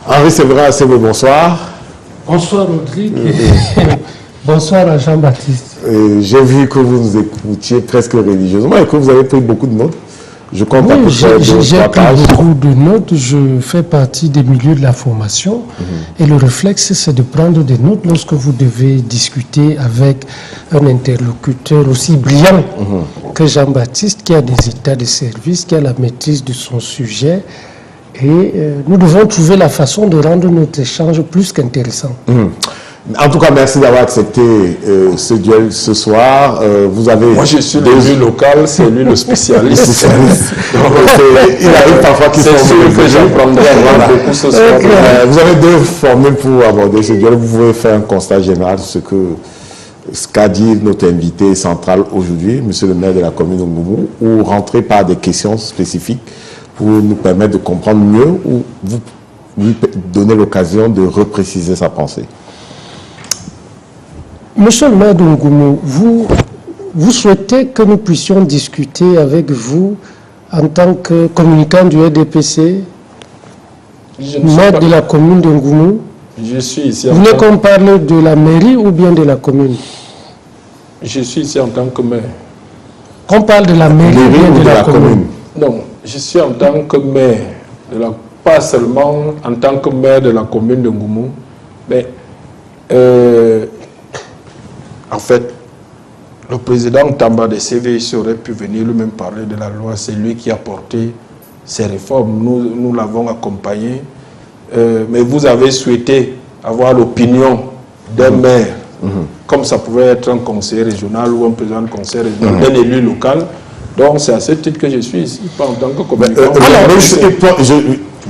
Henri Séverin, bonsoir. Bonsoir Rodrigue. Bonsoir à Jean-Baptiste. J'ai vu que vous nous écoutiez presque religieusement et que vous avez pris beaucoup de notes. Je compte à peu près j'ai pris beaucoup de notes. Je fais partie des milieux de la formation et le réflexe, c'est de prendre des notes lorsque vous devez discuter avec un interlocuteur aussi brillant que Jean-Baptiste, qui a des états de service, qui a la maîtrise de son sujet. Et nous devons trouver la façon de rendre notre échange plus qu'intéressant. En tout cas, merci d'avoir accepté ce duel ce soir. Vous avez... Moi, je suis l'élu local, c'est lui le spécialiste. Il arrive parfois qu'il c'est sûr que j'apprendrai beaucoup ce soir. Vous avez deux formules pour aborder ce duel. Vous pouvez faire un constat général de ce qu'a dit notre invité central aujourd'hui, monsieur le maire de la commune de Ngoumou, ou rentrer par des questions spécifiques pour nous permettre de comprendre mieux ou vous lui donner l'occasion de repréciser sa pensée. Monsieur le maire de Ngoumou, vous souhaitez que nous puissions discuter avec vous en tant que communicant du RDPC, maire de la commune de Ngoumou? Je suis ici. Vous voulez qu'on parle de la mairie ou bien de la commune? Je suis ici en tant que maire. Qu'on parle de la mairie ou bien de la commune? Non, je suis en tant que maire, pas seulement en tant que maire de la commune de Ngoumou, mais en fait, le président Tamba de CVIC aurait pu venir lui-même parler de la loi. C'est lui qui a porté ces réformes. Nous l'avons accompagné. Mais vous avez souhaité avoir l'opinion d'un maire, comme ça pouvait être un conseiller régional ou un président de conseil régional, d'un élu local. Donc c'est à ce titre que je suis ici, pas en tant que communicant.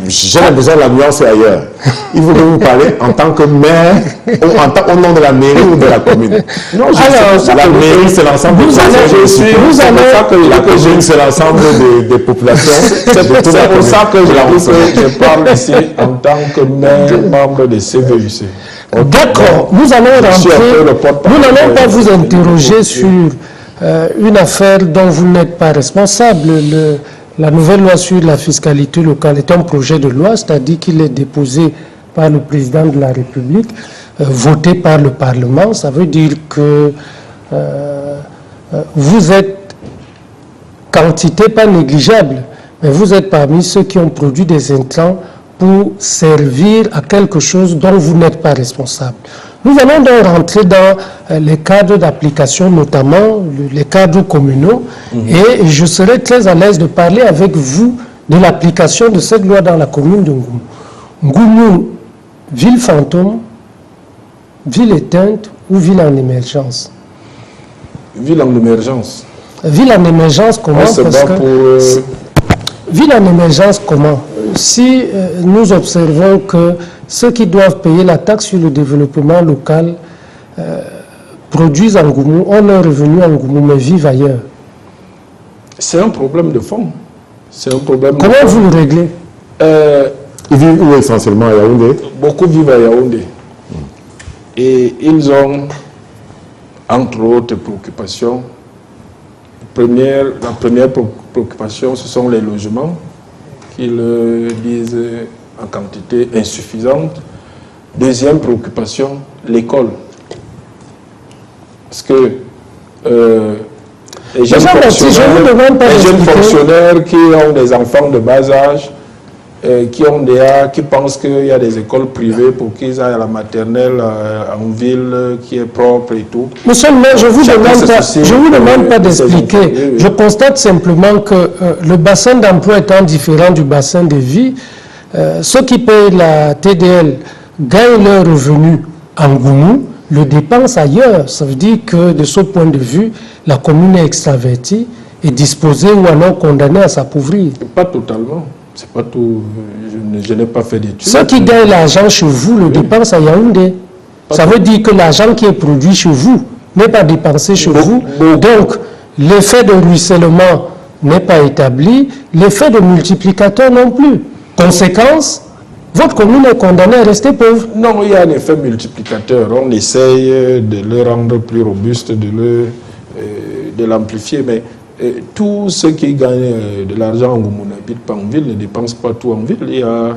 J'ai l'impression que la nuance est ailleurs. Il faut que vous parlez en tant que maire ou au nom de la mairie ou de la commune. Non, la mairie, c'est l'ensemble des populations. La commune, c'est l'ensemble des populations. C'est pour ça que je parle ici en tant que maire, membre de CVUC. D'accord, nous allons rentrer. Nous n'allons pas vous interroger sur une affaire dont vous n'êtes pas responsable. La nouvelle loi sur la fiscalité locale est un projet de loi, c'est-à-dire qu'il est déposé par le président de la République, voté par le Parlement. Ça veut dire que vous êtes quantité pas négligeable, mais vous êtes parmi ceux qui ont produit des intrants pour servir à quelque chose dont vous n'êtes pas responsable. Nous allons donc rentrer dans les cadres d'application, notamment les cadres communaux, et je serai très à l'aise de parler avec vous de l'application de cette loi dans la commune de Ngoumou. Ngoumou, ville fantôme, ville éteinte ou ville en émergence? Ville en émergence. Ville en émergence, comment? Ville en émergence, comment? Si nous observons que ceux qui doivent payer la taxe sur le développement local produisent en Ngoumou, ont leur revenu en Ngoumou, mais vivent ailleurs. C'est un problème de fond. C'est un problème. Comment vous le réglez? Ils vivent où essentiellement à Yaoundé? Beaucoup vivent à Yaoundé. Et ils ont, entre autres préoccupations, la première préoccupation, ce sont les logements, qu'ils disent en quantité insuffisante. Deuxième préoccupation, l'école. Parce que les jeunes fonctionnaires qui ont des enfants de bas âge, qui pensent qu'il y a des écoles privées pour qu'ils aillent à la maternelle en ville qui est propre et tout. Monsieur le maire, je ne vous demande pas d'expliquer. Je constate simplement que le bassin d'emploi étant différent du bassin de vie, ceux qui payent la TDL gagnent leur revenu en Ngoumou, le dépensent ailleurs. Ça veut dire que de ce point de vue, la commune est extravertie et disposée ou alors condamnée à s'appauvrir. Pas totalement. C'est pas tout. Je n'ai pas fait d'études. Ceux qui gagnent l'argent chez vous le dépensent à Yaoundé. Ça veut dire que l'argent qui est produit chez vous n'est pas dépensé chez vous. Donc, l'effet de ruissellement n'est pas établi, l'effet de multiplicateur non plus. Conséquence, votre commune est condamnée à rester pauvre. Non, il y a un effet multiplicateur. On essaye de le rendre plus robuste, de l'amplifier, mais tous ceux qui gagnent de l'argent en Ngoumou n'habitent pas en ville, ne dépensent pas tout en ville. Il y a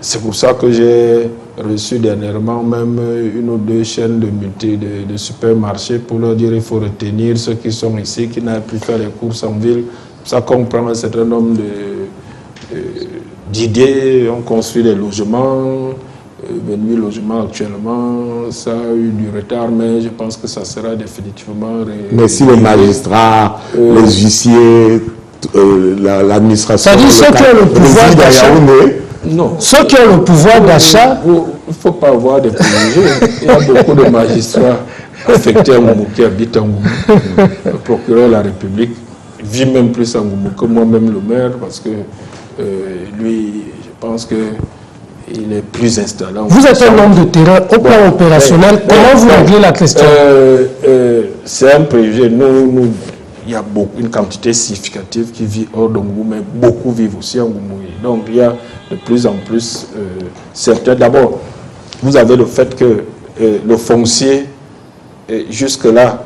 c'est pour ça que j'ai reçu dernièrement même une ou deux chaînes de supermarchés pour leur dire qu'il faut retenir ceux qui sont ici, qui n'avaient plus fait les courses en ville. Ça comprend un certain nombre d'idées. On construit des logements, 28 logements actuellement. Ça a eu du retard, mais je pense que ça sera définitivement... Mais si les magistrats, les huissiers, l'administration... C'est-à-dire ceux qui ont le pouvoir d'achat... Non. Ceux qui ont le pouvoir d'achat... Il ne faut pas avoir des préjugés. Il y a beaucoup de magistrats affectés à Ngoumou qui habitent à Ngoumou. Le procureur de la République vit même plus à Ngoumou que moi-même le maire, parce que lui, je pense qu'il est plus installé. Vous êtes un homme de terrain au plan opérationnel. Comment vous réglez la question? C'est un préjugé. Nous, il y a une quantité significative qui vit hors de Ngoumou, mais beaucoup vivent aussi en Ngoumou. Donc il y a de plus en plus certains. D'abord, vous avez le fait que le foncier, jusque-là,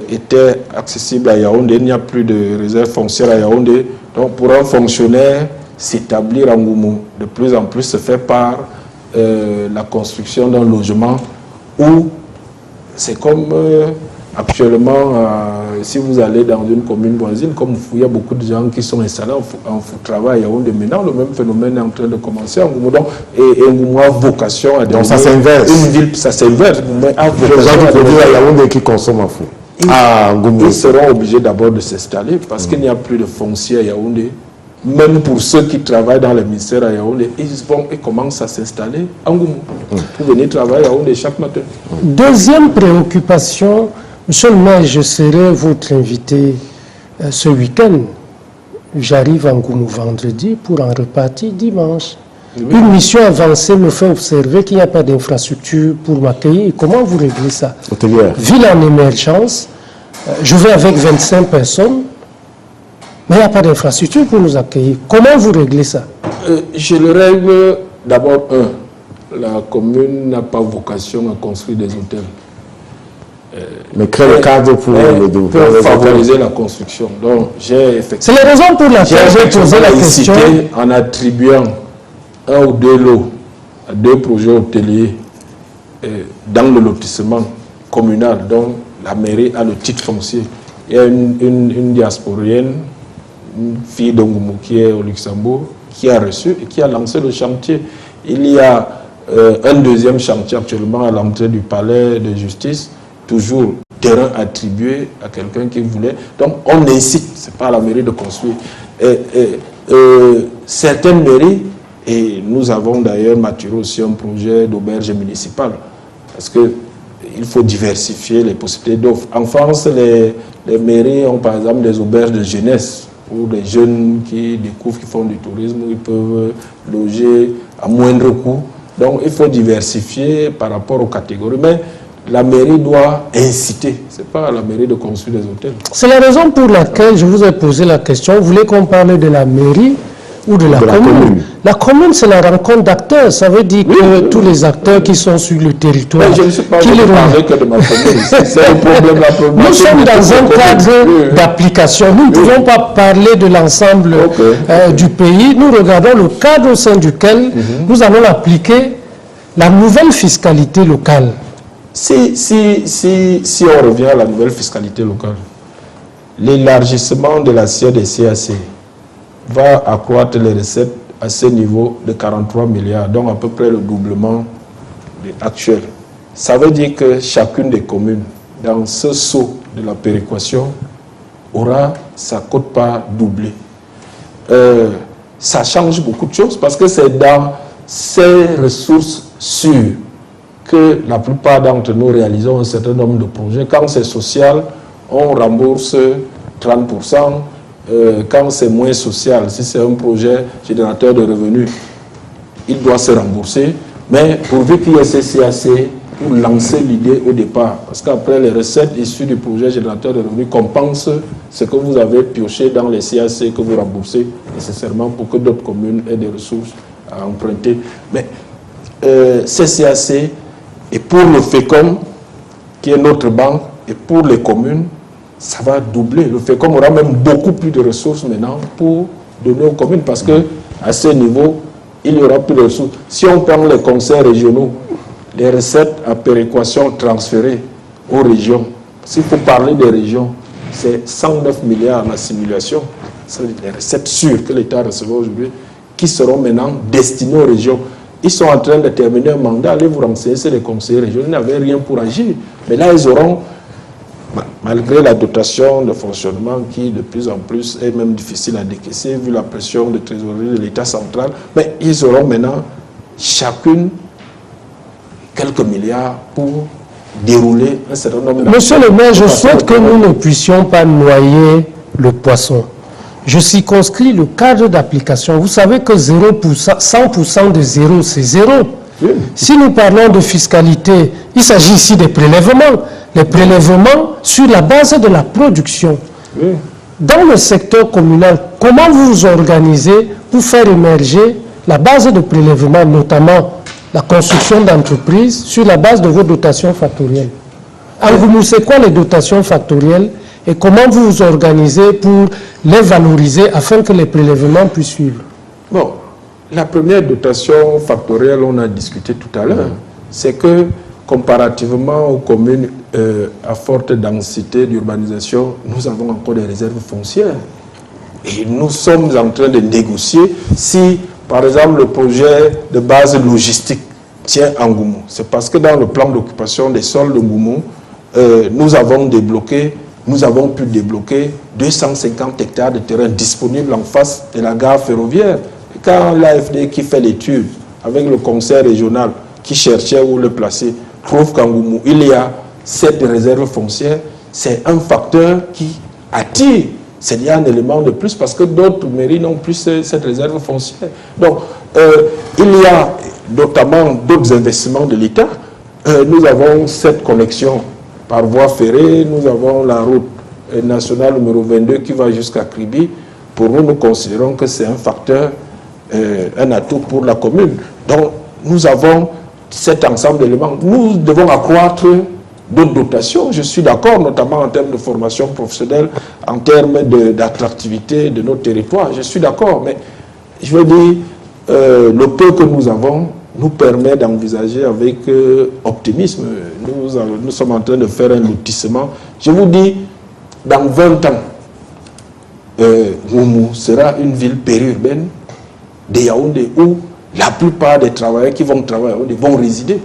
était accessible à Yaoundé. Il n'y a plus de réserve foncière à Yaoundé. Donc pour un fonctionnaire, s'établir en Ngoumou, de plus en plus se fait par la construction d'un logement où c'est comme actuellement, si vous allez dans une commune voisine, comme il y a beaucoup de gens qui sont installés en travail à Yaoundé, maintenant le même phénomène est en train de commencer en Ngoumou. Et Ngoumou a vocation à devenir... Donc ça s'inverse. Une ville, ça s'inverse. Les gens qui produisent à Yaoundé qui consomment à fou. Ils seront obligés d'abord de s'installer parce qu'il n'y a plus de foncier à Yaoundé. Même pour ceux qui travaillent dans les ministères à Yaoundé, ils commencent à s'installer en Ngoumou pour venir travailler à Yaoundé chaque matin. Deuxième préoccupation, monsieur le maire, je serai votre invité ce week-end. J'arrive en Ngoumou vendredi pour en repartir dimanche. Oui. Une mission avancée me fait observer qu'il n'y a pas d'infrastructure pour m'accueillir. Comment vous réglez ça? Ville en émergence, je vais avec 25 personnes, mais il n'y a pas d'infrastructure pour nous accueillir. Comment vous réglez ça? Je le règle d'abord, la commune n'a pas vocation à construire des hôtels. Mais créer le cadre pour favoriser la construction. Donc, c'est la raison pour laquelle j'ai posé la question. En attribuant 1 ou 2 lots à 2 projets hôteliers dans le lotissement communal, dont la mairie a le titre foncier. Il y a une diasporienne, une fille de Ngoumou qui est au Luxembourg, qui a reçu et qui a lancé le chantier. Il y a un deuxième chantier actuellement à l'entrée du palais de justice, toujours terrain attribué à quelqu'un qui voulait. Donc on incite, ce n'est pas à la mairie de construire. Certaines mairies, et nous avons d'ailleurs maturé aussi un projet d'auberge municipale, parce qu'il faut diversifier les possibilités d'offres. En France, les mairies ont par exemple des auberges de jeunesse, pour des jeunes qui découvrent, qui font du tourisme, ils peuvent loger à moindre coût. Donc il faut diversifier par rapport aux catégories. Mais la mairie doit inciter, ce n'est pas à la mairie de construire des hôtels. C'est la raison pour laquelle je vous ai posé la question. Vous voulez qu'on parle de la mairie ou de la commune? La commune, c'est la rencontre d'acteurs. Ça veut dire que tous les acteurs qui sont sur le territoire... Mais je ne suis pas parler que de ma commune. C'est le problème, la problématique. Nous sommes dans un cadre d'application. Nous ne pouvons pas parler de l'ensemble du pays. Nous regardons le cadre au sein duquel nous allons appliquer la nouvelle fiscalité locale. Si on revient à la nouvelle fiscalité locale, l'élargissement de l'assiette des CAC va accroître les recettes à ce niveau de 43 milliards, donc à peu près le doublement actuel. Ça veut dire que chacune des communes, dans ce saut de la péréquation, aura sa quote-part doublée. Ça change beaucoup de choses parce que c'est dans ces ressources sûres que la plupart d'entre nous réalisons un certain nombre de projets. Quand c'est social, on rembourse 30%. Quand c'est moins social, si c'est un projet générateur de revenus, il doit se rembourser. Mais pourvu qu'il y ait ces CAC pour lancer l'idée au départ, parce qu'après les recettes issues du projet générateur de revenus compensent ce que vous avez pioché dans les CAC que vous remboursez nécessairement pour que d'autres communes aient des ressources à emprunter. Mais ces CAC, et pour le FECOM, qui est notre banque, et pour les communes, ça va doubler. Le FECOM aura même beaucoup plus de ressources maintenant pour donner aux communes, parce que à ce niveau, il n'y aura plus de ressources. Si on prend les conseils régionaux, les recettes à péréquation transférées aux régions, s'il faut parler des régions, c'est 109 milliards la simulation. C'est les recettes sûres que l'État recevra aujourd'hui qui seront maintenant destinées aux régions. Ils sont en train de terminer un mandat, allez vous renseigner, c'est les conseillers régionaux, ils n'avaient rien pour agir. Mais là, ils auront, malgré la dotation de fonctionnement qui de plus en plus est même difficile à décaisser vu la pression de trésorerie de l'État central, mais ils auront maintenant chacune quelques milliards pour dérouler un certain nombre d'actions. Monsieur le maire, je souhaite que nous ne puissions pas noyer le poisson. Je circonscris le cadre d'application. Vous savez que 0%, 100% de zéro, c'est zéro. Oui. Si nous parlons de fiscalité, il s'agit ici des prélèvements. Les prélèvements sur la base de la production. Oui. Dans le secteur communal, comment vous vous organisez pour faire émerger la base de prélèvement, notamment la construction d'entreprises, sur la base de vos dotations factorielles? En Goumou, c'est quoi les dotations factorielles et comment vous vous organisez pour les valoriser afin que les prélèvements puissent suivre? Bon, la première dotation factorielle, on a discuté tout à l'heure, c'est que comparativement aux communes à forte densité d'urbanisation, nous avons encore des réserves foncières. Et nous sommes en train de négocier si, par exemple, le projet de base logistique tient en Goumou. C'est parce que dans le plan d'occupation des sols de Goumou, nous avons pu débloquer 250 hectares de terrain disponibles en face de la gare ferroviaire. Et quand l'AFD qui fait l'étude avec le conseil régional qui cherchait où le placer, trouve qu'en Goumou, il y a cette réserve foncière, c'est un facteur qui attire. C'est un élément de plus parce que d'autres mairies n'ont plus cette réserve foncière. Donc, il y a notamment d'autres investissements de l'État. Nous avons cette connexion par voie ferrée, nous avons la route nationale numéro 22 qui va jusqu'à Kribi. Pour nous, nous considérons que c'est un facteur, un atout pour la commune. Donc, nous avons cet ensemble d'éléments. Nous devons accroître d'autres dotations, je suis d'accord, notamment en termes de formation professionnelle, en termes d'attractivité de nos territoires, je suis d'accord, mais je veux dire, le peu que nous avons nous permet d'envisager avec optimisme. Nous sommes en train de faire un lotissement. Je vous dis, dans 20 ans, Goumou sera une ville périurbaine de Yaoundé où la plupart des travailleurs qui vont travailler vont résider.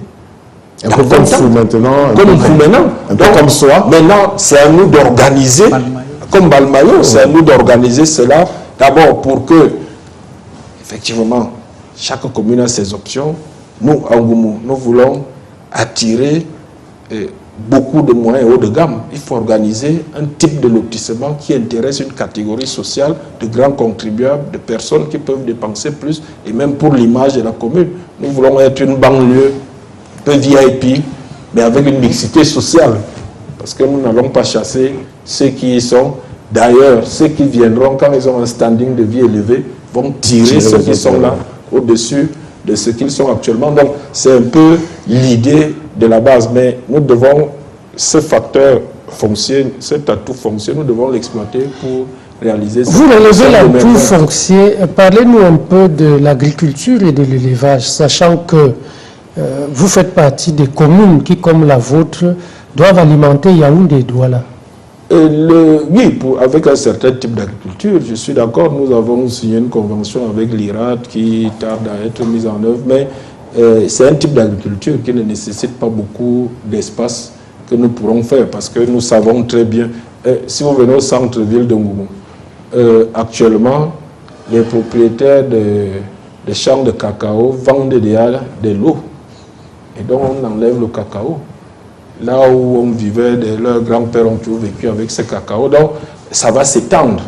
Un peu comme vous maintenant. Comme vous maintenant. Un peu comme soi. Maintenant, c'est à nous d'organiser, comme Balmayo, c'est à nous d'organiser cela, d'abord pour que, effectivement, chaque commune a ses options. Nous, en Goumou, nous voulons attirer beaucoup de moyens haut de gamme. Il faut organiser un type de lotissement qui intéresse une catégorie sociale de grands contribuables, de personnes qui peuvent dépenser plus, et même pour l'image de la commune. Nous voulons être une banlieue peu VIP, mais avec une mixité sociale. Parce que nous n'allons pas chasser ceux qui y sont. D'ailleurs, ceux qui viendront, quand ils ont un standing de vie élevé, vont tirer ceux qui sont là au-dessus de ce qu'ils sont actuellement. Donc, c'est un peu l'idée de la base. Mais nous devons, ce facteur foncier, cet atout foncier, nous devons l'exploiter pour réaliser... Vous relevez l'atout foncier. Parlez-nous un peu de l'agriculture et de l'élevage, sachant que vous faites partie des communes qui, comme la vôtre, doivent alimenter Yaoundé et Douala. Oui, avec un certain type d'agriculture, je suis d'accord. Nous avons signé une convention avec l'IRAD qui tarde à être mise en œuvre, mais c'est un type d'agriculture qui ne nécessite pas beaucoup d'espace que nous pourrons faire, parce que nous savons très bien, si vous venez au centre-ville de Ngoumou, actuellement, les propriétaires des champs de cacao vendent déjà de l'eau. Et donc on enlève le cacao. Là où on vivait, leurs grands-pères ont toujours vécu avec ce cacao. Donc ça va s'étendre.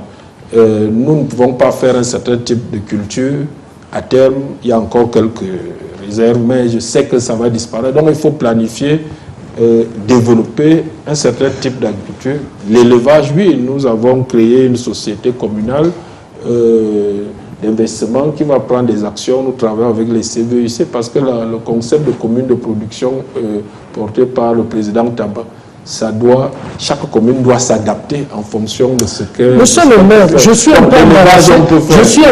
Nous ne pouvons pas faire un certain type de culture. À terme, il y a encore quelques réserves, mais je sais que ça va disparaître. Donc il faut planifier, développer un certain type d'agriculture. L'élevage, oui, nous avons créé une société communale d'investissement qui va prendre des actions. Nous travaillons avec les CVUC parce que le concept de commune de production porté par le président Tamba, chaque commune doit s'adapter en fonction de ce que... Monsieur le maire, je suis un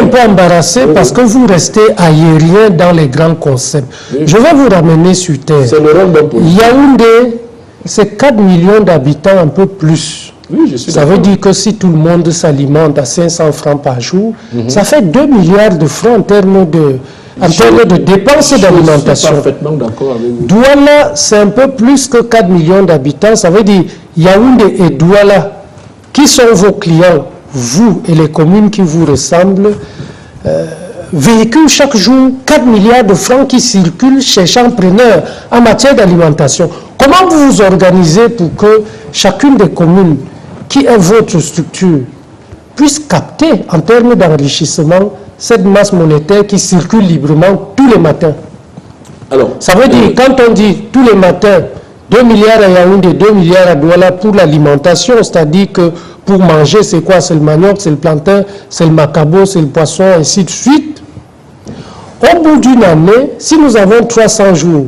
peu embarrassé, parce que vous restez aérien dans les grands concepts. Oui. Je vais vous ramener sur terre. C'est le rôle d'un politique. Yaoundé, c'est 4 millions d'habitants, un peu plus. Oui, je suis ça veut dire que si tout le monde s'alimente à 500 francs par jour, ça fait 2 milliards de francs en termes de dépenses d'alimentation. Je suis parfaitement d'accord avec vous. Douala, c'est un peu plus que 4 millions d'habitants. Ça veut dire Yaoundé et Douala, qui sont vos clients, vous et les communes qui vous ressemblent, véhiculent chaque jour 4 milliards de francs qui circulent chez chaque preneur en matière d'alimentation. Comment vous vous organisez pour que chacune des communes qui est votre structure puisse capter en termes d'enrichissement cette masse monétaire qui circule librement tous les matins? Alors, ça veut dire, quand on dit tous les matins, 2 milliards à Yaoundé, 2 milliards à Douala pour l'alimentation, c'est-à-dire que pour manger, c'est quoi? C'est le manioc, c'est le plantain, c'est le macabo, c'est le poisson, ainsi de suite. Au bout d'une année, si nous avons 300 jours,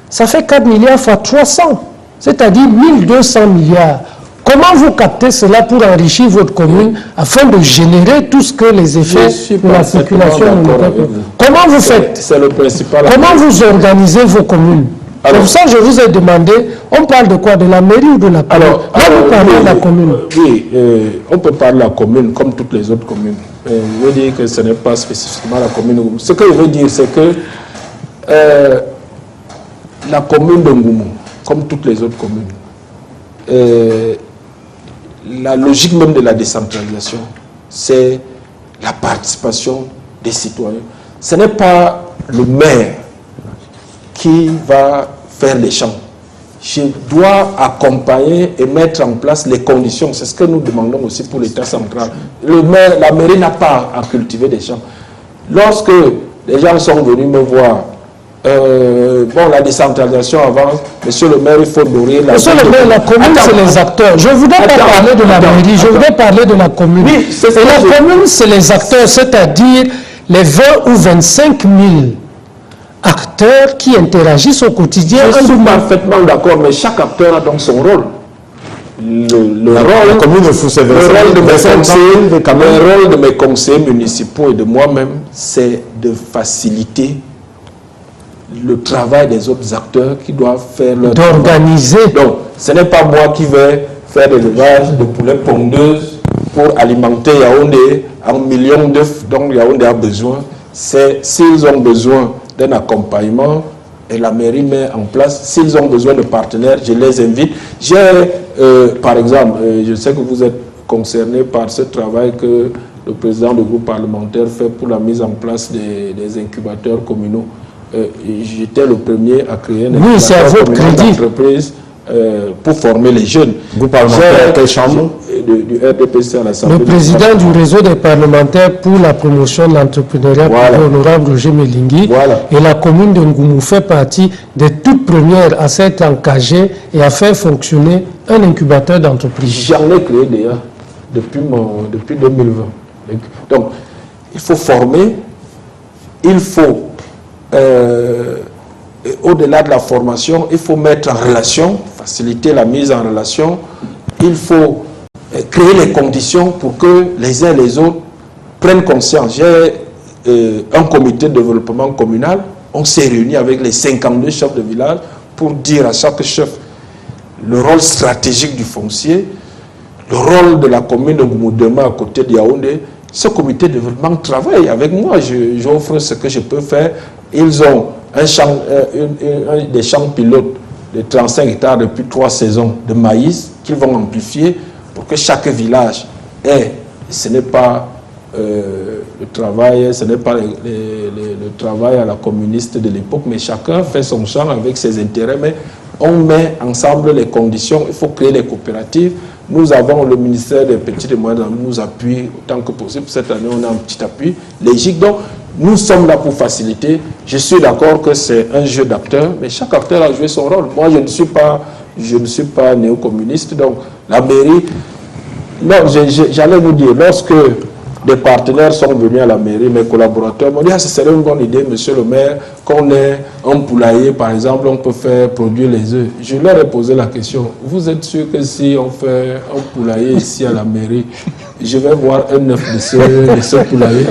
ça fait 4 milliards fois 300, c'est-à-dire 1200 milliards. Comment vous captez cela pour enrichir votre commune afin de générer tout ce que les effets de la circulation monétaire? Comment vous faites? C'est le principal. Comment vous organisez vos communes? Pour ça, je vous ai demandé, on parle de quoi? De la mairie ou de la commune? Vous parlez de la commune. Oui, on peut parler de la commune comme toutes les autres communes. Je veux dire que ce n'est pas spécifiquement la commune. Ce que je veux dire, c'est que la commune de Ngoumou, comme toutes les autres communes, la logique même de la décentralisation, c'est la participation des citoyens. Ce n'est pas le maire qui va faire les champs. Je dois accompagner et mettre en place les conditions. C'est ce que nous demandons aussi pour l'État central. La mairie n'a pas à cultiver des champs. Lorsque les gens sont venus me voir, la décentralisation avance, monsieur le maire, il faut nourrir la... Monsieur le maire, la commune, c'est les acteurs. Je ne voudrais pas parler de la mairie, je voudrais parler de la commune. Oui, et la commune, c'est les acteurs, c'est-à-dire les 20 ou 25 000 acteurs qui interagissent au quotidien. Je suis parfaitement d'accord, mais chaque acteur a donc son rôle. Le rôle de mes conseillers municipaux et de moi-même, c'est de faciliter le travail des autres acteurs qui doivent faire leur travail. D'organiser. Donc, ce n'est pas moi qui vais faire l'élevage de poulets pondeuses pour alimenter Yaoundé en millions d'œufs dont Yaoundé a besoin. C'est s'ils ont besoin d'un accompagnement et la mairie met en place. S'ils ont besoin de partenaires, je les invite. Par exemple, je sais que vous êtes concerné par ce travail que le président du groupe parlementaire fait pour la mise en place des incubateurs communaux. J'étais le premier à créer une entreprise pour former les jeunes. Vous parlementaire, quelle chambre? Du RDPC à l'Assemblée. Le président du réseau des parlementaires pour la promotion de l'entrepreneuriat, l'honorable Roger Melingui, et la commune de Ngoumou fait partie des toutes premières à s'être engagées et à faire fonctionner un incubateur d'entreprise. J'en ai créé déjà depuis 2020. Donc, il faut former, il faut au-delà de la formation, il faut mettre en relation, faciliter la mise en relation, il faut créer les conditions pour que les uns et les autres prennent conscience. J'ai un comité de développement communal, on s'est réuni avec les 52 chefs de village pour dire à chaque chef le rôle stratégique du foncier, le rôle de la commune de Ngoumoudema à côté de Yaoundé. Ce comité de développement travaille avec moi, j'offre ce que je peux faire. Ils ont des champs pilotes de 35 hectares depuis 3 saisons de maïs qu'ils vont amplifier pour que chaque village ait, ce n'est pas le travail, ce n'est pas le travail à la communiste de l'époque, mais chacun fait son champ avec ses intérêts, mais on met ensemble les conditions, il faut créer les coopératives. Nous avons le ministère des Petits et Moyens, nous appuie autant que possible. Cette année, on a un petit appui. Les GIC, donc, nous sommes là pour faciliter. Je suis d'accord que c'est un jeu d'acteurs, mais chaque acteur a joué son rôle. Moi, je ne suis pas néo-communiste, donc la mairie... Non, j'allais vous dire, lorsque des partenaires sont venus à la mairie, mes collaborateurs m'ont dit, ah, ce serait une bonne idée, monsieur le maire, qu'on ait un poulailler, par exemple, on peut faire produire les œufs. Je leur ai posé la question, vous êtes sûr que si on fait un poulailler ici à la mairie, je vais voir un œuf de ce poulailler,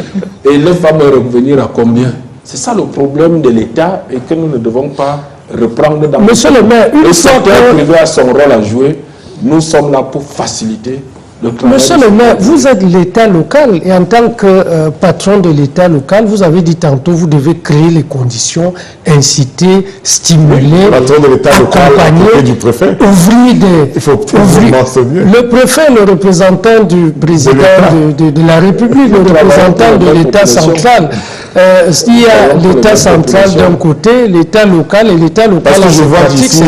et l'œuf va me revenir à combien? C'est ça le problème de l'État et que nous ne devons pas reprendre dans monsieur le maire, le secteur privé a son rôle à jouer. Nous sommes là pour faciliter le travail. Monsieur le maire, vous êtes l'État local et en tant que patron de l'État local, vous avez dit tantôt, vous devez créer les conditions, inciter, stimuler, patron de l'État local, accompagner, du préfet. Ouvrir des... Il faut mieux. Le préfet, le représentant du président de la République, le représentant de l'État central. S'il y a l'État central d'un côté, l'État local et l'État local... Parce que je vois ici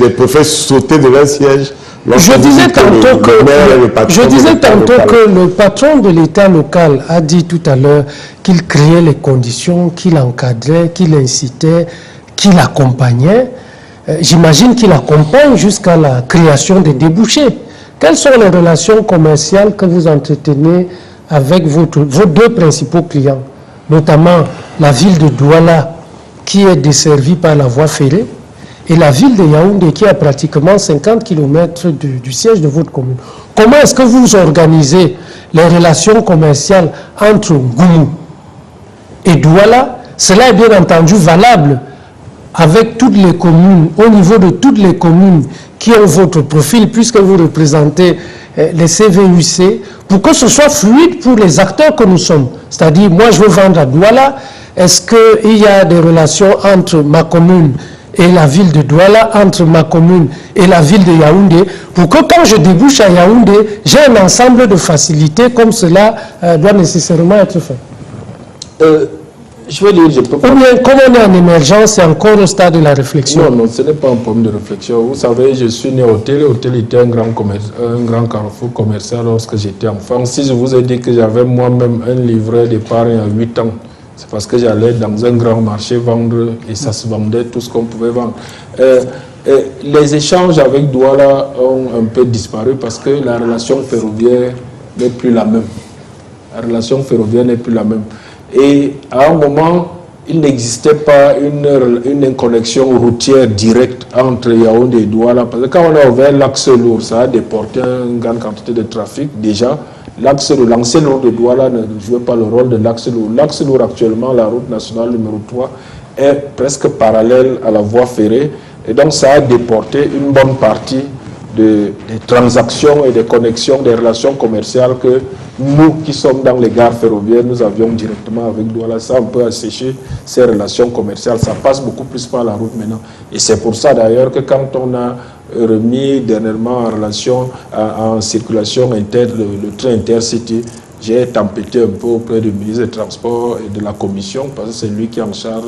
des préfets sauter de leur siège. Je disais tantôt que le patron de l'État local a dit tout à l'heure qu'il créait les conditions, qu'il encadrait, qu'il incitait, qu'il accompagnait. J'imagine qu'il accompagne jusqu'à la création des débouchés. Quelles sont les relations commerciales que vous entretenez avec vos deux principaux clients, notamment la ville de Douala qui est desservie par la voie ferrée, et la ville de Yaoundé qui est à pratiquement 50 km du siège de votre commune. Comment est-ce que vous organisez les relations commerciales entre Ngoumou et Douala? Cela est bien entendu valable avec toutes les communes, au niveau de toutes les communes qui ont votre profil, puisque vous représentez les CVUC, pour que ce soit fluide pour les acteurs que nous sommes. C'est-à-dire, moi je veux vendre à Douala, est-ce qu'il y a des relations entre ma commune et la ville de Douala, entre ma commune et la ville de Yaoundé, pour que quand je débouche à Yaoundé, j'ai un ensemble de facilités comme cela doit nécessairement être fait. Je veux dire, je peux pas... Ou bien, comme on est en émergence, c'est encore au stade de la réflexion. Non, ce n'est pas un problème de réflexion. Vous savez, je suis né au Télé. Au Télé était un grand carrefour commercial lorsque j'étais enfant. Si je vous ai dit que j'avais moi-même un livret d'épargne à 8 ans, c'est parce que j'allais dans un grand marché vendre et ça se vendait tout ce qu'on pouvait vendre. Les échanges avec Douala ont un peu disparu parce que la relation ferroviaire n'est plus la même. La relation ferroviaire n'est plus la même. Et à un moment, il n'existait pas une connexion routière directe entre Yaoundé et Douala. Parce que quand on a ouvert l'axe lourd, ça a déporté une grande quantité de trafic déjà. L'ancien route de Douala ne jouait pas le rôle de l'axe lourd. L'axe lourd actuellement, la route nationale numéro 3, est presque parallèle à la voie ferrée. Et donc ça a déporté une bonne partie des transactions et des connexions, des relations commerciales que nous qui sommes dans les gares ferroviaires, nous avions directement avec Douala. Ça a un peu asséché ces relations commerciales. Ça passe beaucoup plus par la route maintenant. Et c'est pour ça d'ailleurs que quand on a remis dernièrement en relation, en circulation interne, le train Intercity, j'ai tempêté un peu auprès du ministre des Transports et de la Commission, parce que c'est lui qui est en charge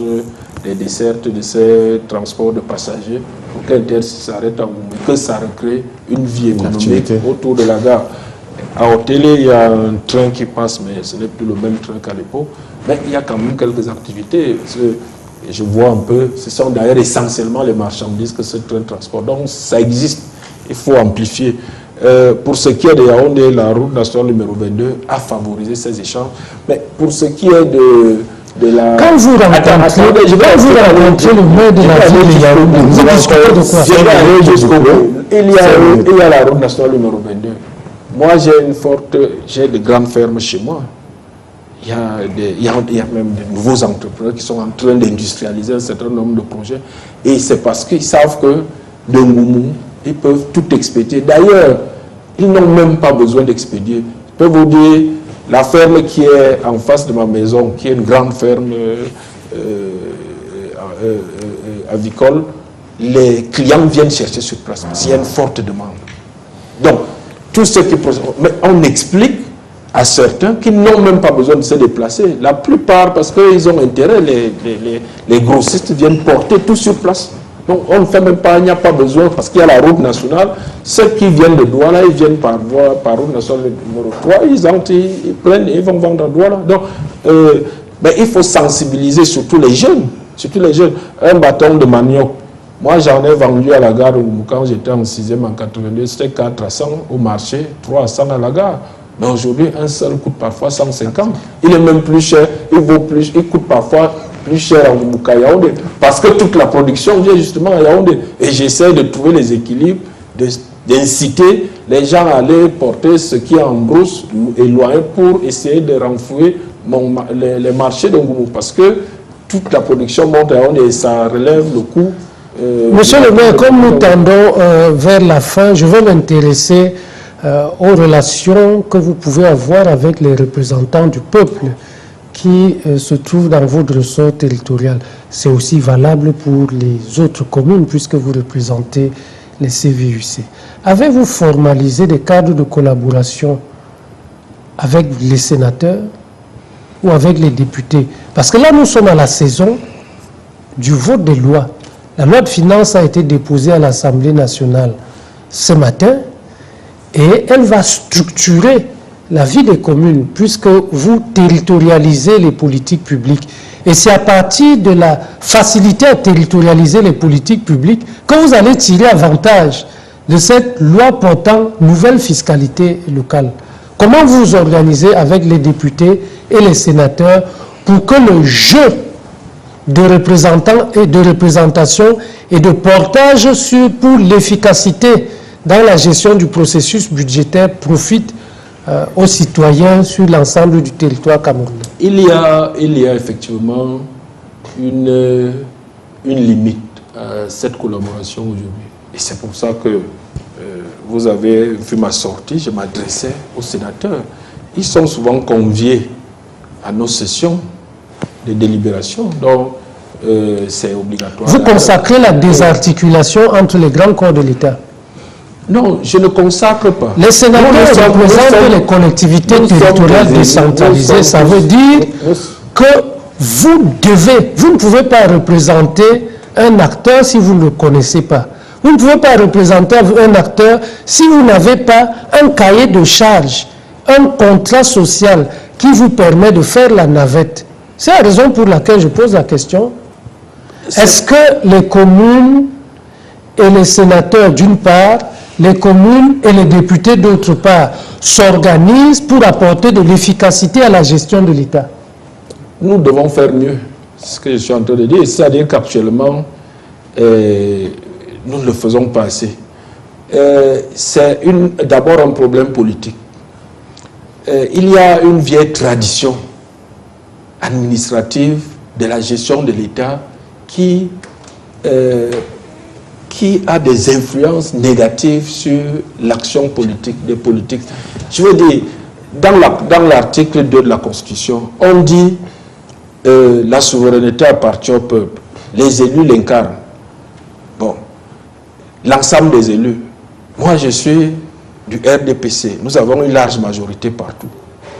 des dessertes de ces transports de passagers, pour qu'Intercity s'arrête à Ngoumou, que ça recrée une vie économique autour de la gare. À Hôtel, il y a un train qui passe, mais ce n'est plus le même train qu'à l'époque. Mais il y a quand même quelques activités. Je vois un peu, ce sont d'ailleurs essentiellement les marchandises que ce train transporte. Donc ça existe, il faut amplifier. Pour ce qui est de Yaoundé, la route nationale numéro 22 a favorisé ces échanges. Mais pour ce qui est de la... Quand vous rencontrez le maire de la ville de Yaoundé, vous discutez de quoi? Je vais aller jusqu'au bout. Il y a la route nationale numéro 22. Moi, j'ai de grandes fermes chez moi. Il y a même de nouveaux entrepreneurs qui sont en train d'industrialiser un certain nombre de projets. Et c'est parce qu'ils savent que de Ngoumou, ils peuvent tout expédier. D'ailleurs, ils n'ont même pas besoin d'expédier. Je peux vous dire, la ferme qui est en face de ma maison, qui est une grande ferme avicole, les clients viennent chercher sur place parce qu'il y a une forte demande. Donc, tout ce qui... Mais on explique à certains qui n'ont même pas besoin de se déplacer. La plupart, parce qu'ils ont intérêt, les grossistes viennent porter tout sur place. Donc on ne fait même pas, il n'y a pas besoin, parce qu'il y a la route nationale. Ceux qui viennent de Douala, ils viennent par route nationale numéro 3, ils prennent et ils vont vendre à Douala. Donc mais il faut sensibiliser surtout les jeunes. Surtout les jeunes. Un bâton de manioc. Moi, j'en ai vendu à la gare quand j'étais en 6e en 82. C'était 4 à 100 au marché, 3 à 100 à la gare. Mais aujourd'hui, un seul coûte parfois 150. Il est même plus cher, il coûte parfois plus cher en Ngoumou qu'à Yaoundé. Parce que toute la production vient justement à Yaoundé. Et j'essaie de trouver les équilibres, d'inciter les gens à aller porter ce qui est en brousse éloigné pour essayer de renflouer les marchés de Ngoumou. Parce que toute la production monte à Yaoundé et ça relève le coût. Monsieur le maire, comme nous tendons vers la fin, je veux m'intéresser aux relations que vous pouvez avoir avec les représentants du peuple qui se trouvent dans votre ressort territorial. C'est aussi valable pour les autres communes puisque vous représentez les CVUC. Avez-vous formalisé des cadres de collaboration avec les sénateurs ou avec les députés? Parce que là, nous sommes à la saison du vote des lois. La loi de finances a été déposée à l'Assemblée nationale ce matin et elle va structurer la vie des communes puisque vous territorialisez les politiques publiques. Et c'est à partir de la facilité à territorialiser les politiques publiques que vous allez tirer avantage de cette loi portant nouvelle fiscalité locale. Comment vous vous organisez avec les députés et les sénateurs pour que le jeu de représentants et de représentation et de portage pour l'efficacité dans la gestion du processus budgétaire profite aux citoyens sur l'ensemble du territoire camerounais? Il y a effectivement une limite à cette collaboration aujourd'hui. Et c'est pour ça que vous avez vu ma sortie, je m'adressais aux sénateurs. Ils sont souvent conviés à nos sessions de délibération, donc c'est obligatoire. Vous consacrez la désarticulation entre les grands corps de l'État? Non, je ne consacre pas. Les sénateurs représentent les collectivités territoriales décentralisées. Ça veut dire que vous ne pouvez pas représenter un acteur si vous ne le connaissez pas. Vous ne pouvez pas représenter un acteur si vous n'avez pas un cahier de charges, un contrat social qui vous permet de faire la navette. C'est la raison pour laquelle je pose la question. Est-ce que les communes et les sénateurs d'une part, les communes et les députés d'autre part, s'organisent pour apporter de l'efficacité à la gestion de l'État? Nous devons faire mieux. C'est ce que je suis en train de dire. C'est-à-dire qu'actuellement, nous ne le faisons pas assez. C'est d'abord un problème politique. Il y a une vieille tradition administrative de la gestion de l'État qui a des influences négatives sur l'action politique, des politiques. Je veux dire, dans l'article 2 de la Constitution, on dit la souveraineté appartient au peuple. Les élus l'incarnent. Bon, l'ensemble des élus. Moi, je suis du RDPC. Nous avons une large majorité partout.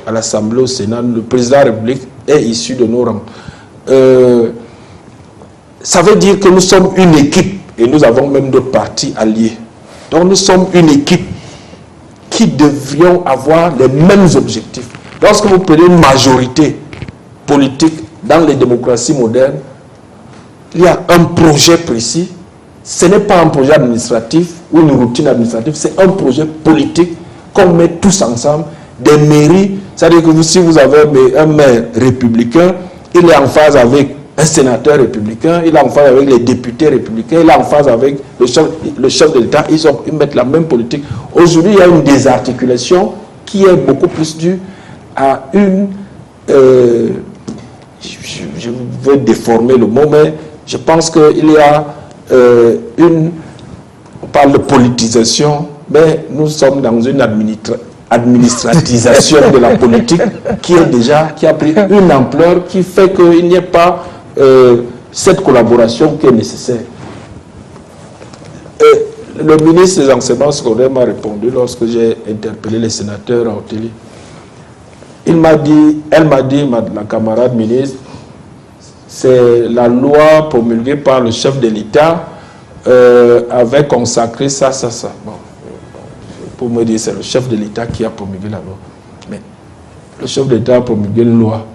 À l'Assemblée, au Sénat, le président de la République est issu de nos rangs. Ça veut dire que nous sommes une équipe. Et nous avons même d'autres partis alliés. Donc nous sommes une équipe qui devrions avoir les mêmes objectifs. Lorsque vous prenez une majorité politique dans les démocraties modernes, il y a un projet précis. Ce n'est pas un projet administratif ou une routine administrative, c'est un projet politique qu'on met tous ensemble. Des mairies, c'est-à-dire que si vous avez un maire républicain, il est en phase avec un sénateur républicain, il est en phase avec les députés républicains, il est en phase avec le chef de l'État, ils mettent la même politique. Aujourd'hui, il y a une désarticulation qui est beaucoup plus due à une... je veux déformer le mot, mais je pense qu'il y a on parle de politisation, mais nous sommes dans une administratisation de la politique qui a pris une ampleur qui fait qu'il n'y ait pas cette collaboration qui est nécessaire. Le ministre des enseignements scolaires m'a répondu lorsque j'ai interpellé les sénateurs à Otélie. Elle m'a dit, la camarade ministre, c'est la loi promulguée par le chef de l'État avait consacré ça. Bon, pour me dire, c'est le chef de l'État qui a promulgué la loi. Mais le chef de l'État a promulgué une loi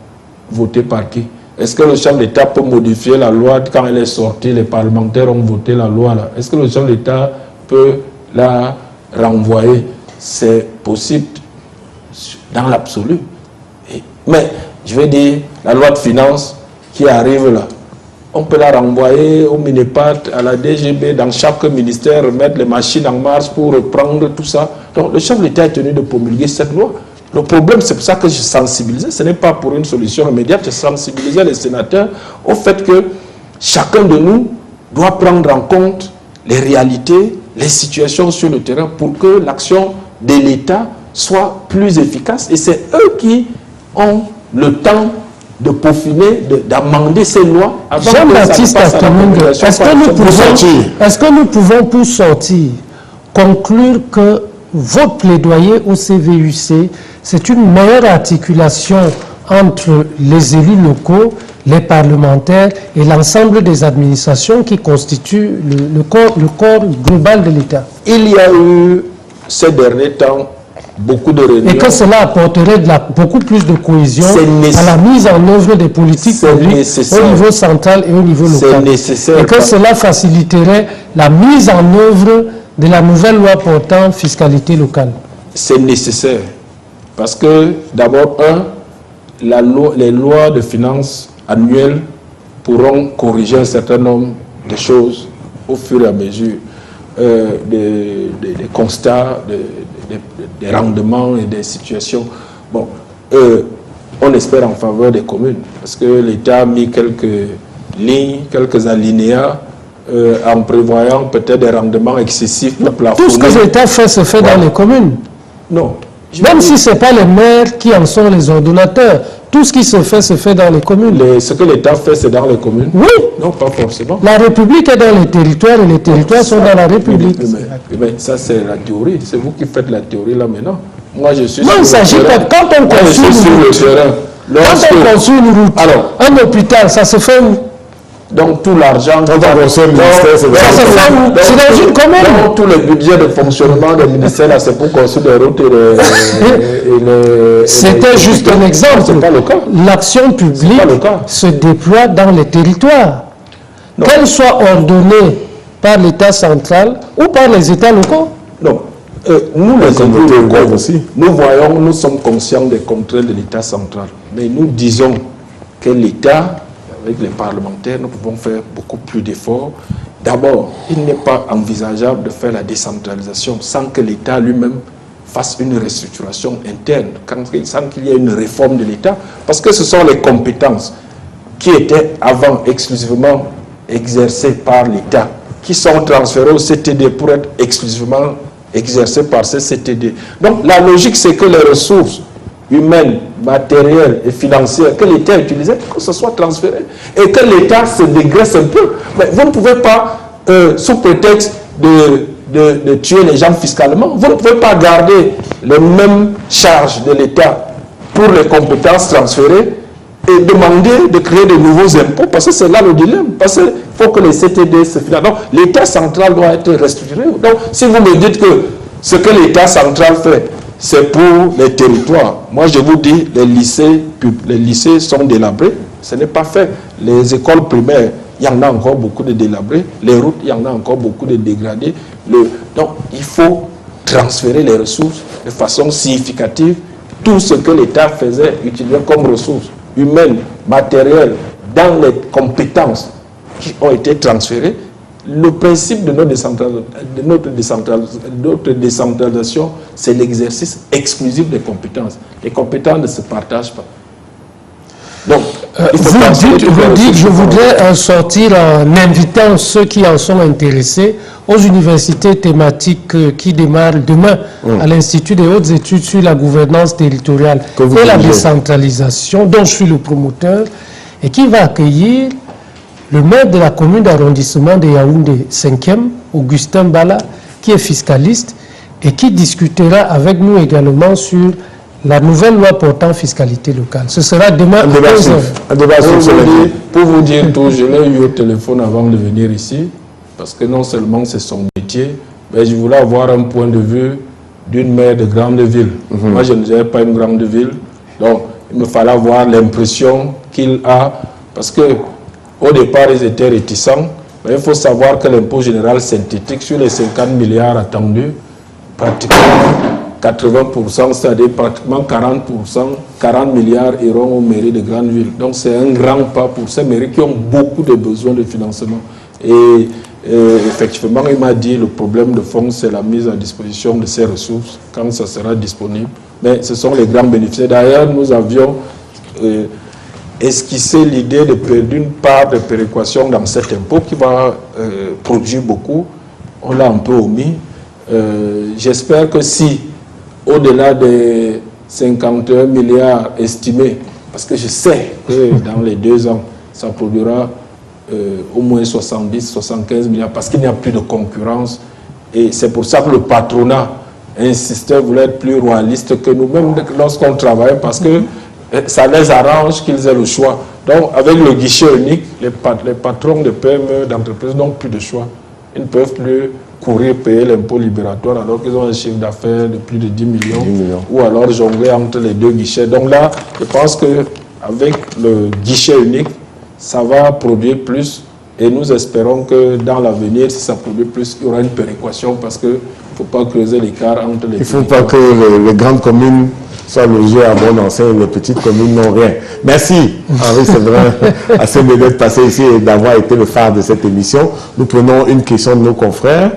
votée par qui? Est-ce que le chef de l'État peut modifier la loi quand elle est sortie, les parlementaires ont voté la loi là? Est-ce que le chef de l'État peut la renvoyer? C'est possible dans l'absolu. Mais, je vais dire, la loi de finances qui arrive là, on peut la renvoyer au Minepat, à la DGB, dans chaque ministère, mettre les machines en marche pour reprendre tout ça. Donc, le chef de l'État est tenu de promulguer cette loi. Le problème, c'est pour ça que je sensibilisais, ce n'est pas pour une solution immédiate, je sensibilisais les sénateurs au fait que chacun de nous doit prendre en compte les réalités, les situations sur le terrain pour que l'action de l'État soit plus efficace. Et c'est eux qui ont le temps de peaufiner, d'amender ces lois. Jean-Baptiste Atamenge, est-ce que nous pouvons pour sortir conclure que votre plaidoyer au CVUC, c'est une meilleure articulation entre les élus locaux, les parlementaires et l'ensemble des administrations qui constituent le corps global de l'État? Il y a eu ces derniers temps beaucoup de réunions. Et que cela apporterait beaucoup plus de cohésion à la mise en œuvre des politiques publiques au niveau central et au niveau local. C'est nécessaire. Et que cela faciliterait la mise en œuvre de la nouvelle loi portant fiscalité locale. C'est nécessaire. Parce que, d'abord, les lois de finances annuelles pourront corriger un certain nombre de choses au fur et à mesure des constats, des rendements et des situations. Bon, on espère en faveur des communes, parce que l'État a mis quelques lignes, quelques alinéas en prévoyant peut-être des rendements excessifs. Tout ce que l'État fait se fait dans les communes. Non. Même si ce n'est pas les maires qui en sont les ordonnateurs, tout ce qui se fait dans les communes. Ce que l'État fait, c'est dans les communes? Oui. Non, pas forcément. La République est dans les territoires et les territoires sont dans la République. Mais ça, c'est la théorie. C'est vous qui faites la théorie là maintenant. Moi, je suis non, il s'agit pas. Quand on construit une route, un hôpital, ça se fait où? Donc tout l'argent, c'est dans une commune. Donc tout le budget de fonctionnement des ministères, c'est pour construire des routes et c'était juste un exemple. C'est pas le cas. L'action publique se déploie dans les territoires. Qu'elle soit ordonnée par l'État central ou par les États locaux. Non. Nous, les élus locaux aussi, nous sommes conscients des contraintes de l'État central. Mais nous disons que l'État, avec les parlementaires, nous pouvons faire beaucoup plus d'efforts. D'abord, il n'est pas envisageable de faire la décentralisation sans que l'État lui-même fasse une restructuration interne, sans qu'il y ait une réforme de l'État, parce que ce sont les compétences qui étaient avant exclusivement exercées par l'État, qui sont transférées au CTD pour être exclusivement exercées par ces CTD. Donc la logique, c'est que les ressources humaines, matérielles et financières que l'État utilisait, que ce soit transféré et que l'État se dégraisse un peu. Mais vous ne pouvez pas, sous prétexte de tuer les gens fiscalement, vous ne pouvez pas garder les mêmes charges de l'État pour les compétences transférées et demander de créer de nouveaux impôts, parce que c'est là le dilemme, parce qu'il faut que les CTD se financent. Donc l'État central doit être restructuré. Donc si vous me dites que ce que l'État central fait, c'est pour les territoires. Moi, je vous dis, les lycées sont délabrés. Ce n'est pas fait. Les écoles primaires, il y en a encore beaucoup de délabrés. Les routes, il y en a encore beaucoup de dégradés. Donc, il faut transférer les ressources de façon significative. Tout ce que l'État faisait, utiliser comme ressources humaines, matérielles, dans les compétences qui ont été transférées. Le principe de notre décentralisation, c'est l'exercice exclusif des compétences. Les compétences ne se partagent pas. Donc, vous dites, je voudrais sortir en invitant ceux qui en sont intéressés aux universités thématiques qui démarrent demain à l'Institut des hautes études sur la gouvernance territoriale et la décentralisation, dont je suis le promoteur, et qui va accueillir le maire de la commune d'arrondissement de Yaoundé 5e, Augustin Bala, qui est fiscaliste et qui discutera avec nous également sur la nouvelle loi portant fiscalité locale. Ce sera demain à 15h. Pour vous dire tout, je l'ai eu au téléphone avant de venir ici, parce que non seulement c'est son métier, mais je voulais avoir un point de vue d'une maire de grande ville. Moi, je ne gère pas une grande ville, donc il me fallait avoir l'impression qu'il a, parce que au départ, ils étaient réticents, mais il faut savoir que l'impôt général synthétique sur les 50 milliards attendus, pratiquement 80%, c'est-à-dire pratiquement 40%, 40 milliards iront aux mairies de grandes villes. Donc c'est un grand pas pour ces mairies qui ont beaucoup de besoins de financement. Et effectivement, il m'a dit le problème de fond, c'est la mise à disposition de ces ressources quand ça sera disponible. Mais ce sont les grands bénéficiaires. D'ailleurs, nous avions esquissé l'idée d'une part de péréquation dans cet impôt qui va produire beaucoup. On l'a un peu omis. J'espère que si, au-delà des 51 milliards estimés, parce que je sais que dans les 2 ans, ça produira au moins 70, 75 milliards, parce qu'il n'y a plus de concurrence. Et c'est pour ça que le patronat insistait, voulait être plus royaliste que nous-mêmes lorsqu'on travaille, parce que ça les arrange qu'ils aient le choix. Donc, avec le guichet unique, les patrons de PME, d'entreprises n'ont plus de choix. Ils ne peuvent plus courir payer l'impôt libératoire alors qu'ils ont un chiffre d'affaires de plus de 10 millions, ou alors jongler entre les 2 guichets. Donc là, je pense qu'avec le guichet unique, ça va produire plus et nous espérons que dans l'avenir, si ça produit plus, il y aura une péréquation parce qu'il ne faut pas creuser l'écart entre les... Il ne faut pas que les grandes communes soient logées à bon enseigne et les petites communes n'ont rien. Merci Henri Séverin, assez bien d'être passé ici et d'avoir été le phare de cette émission. Nous prenons une question de nos confrères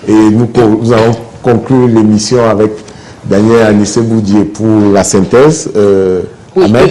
et nous allons conclure l'émission avec Daniel Anissé Boudier pour la synthèse. Oui, Ahmed.